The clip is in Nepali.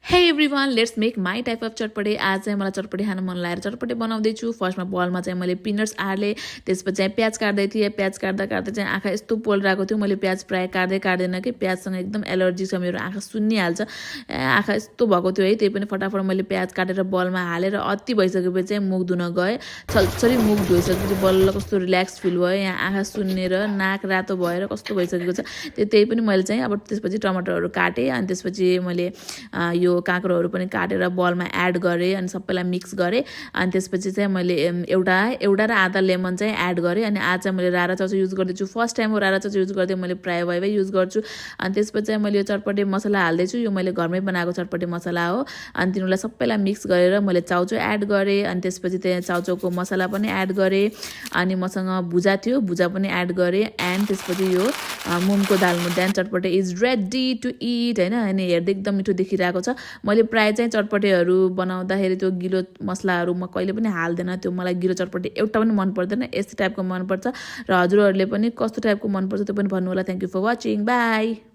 हे everyone let's make my type of चटपटे। आज चाहिँ मलाई चटपटे खान मन लागेर चटपटे बनाउँदैछु। फर्स्टमा बलमा चाहिँ मैले पिनट्स हालेँ, त्यसपछि चाहिँ प्याज काट्दै थिएँ। प्याज काट्दा काट्दै चाहिँ आँखा यस्तो पोलिरहेको थियो। मैले प्याज प्रायः काट्दै काट्दैन कि प्याजसँग एकदम एलर्जी छ मेरो, आँखा सुन्निहाल्छ। आँखा यस्तो भएको थियो है, त्यही पनि फटाफट मैले प्याज काटेर बलमा हालेर अति भइसकेपछि चाहिँ मुख धुन गएँ। छलछरी मुख धोइसकेपछि बल्ल कस्तो रिल्याक्स फिल भयो। यहाँ आँखा सुन्नेर नाक रातो भएर कस्तो भइसकेको छ। त्यही पनि मैले चाहिँ अब त्यसपछि टमाटरहरू काटेँ अनि त्यसपछि मैले यो काँक्रोहरू पनि काटेर बलमा एड गरेँ अनि सबैलाई मिक्स गरेँ। अनि त्यसपछि चाहिँ मैले एउटा र आधा लेमन चाहिँ एड गरेँ। अनि आज चाहिँ मैले रारा चाउचाउ युज गर्दैछु। फर्स्ट टाइम हो रारा चाउचाउ युज गर्दै, मैले प्रायः भए युज गर्छु। अनि त्यसपछि चाहिँ मैले यो चटपटे मसला हाल्दैछु। यो मैले घरमै बनाएको चटपटे मसला हो। अनि तिनीहरूलाई सबैलाई मिक्स गरेर मैले चाउचाउ एड गरेँ। अनि त्यसपछि त्यहाँ चाउचाउको मसला पनि एड गरेँ। अनि मसँग भुजा थियो, भुजा पनि एड गरेँ। एन्ड त्यसपछि यो मुङको दाल मुद्दा चटपटे इज रेडी टु इट होइन। अनि हेर्दै एकदम मिठो देखिरहेको छ। मैले प्रायः चाहिँ चटपटेहरू बनाउँदाखेरि त्यो गिलो मसलाहरू म कहिले पनि हाल्दैन। त्यो मलाई गिलो चटपटे एउटा पनि मन पर्दैन। यस्तै टाइपको मनपर्छ र हजुरहरूले पनि कस्तो टाइपको मनपर्छ त्यो पनि भन्नु होला। Thank you for watching, by.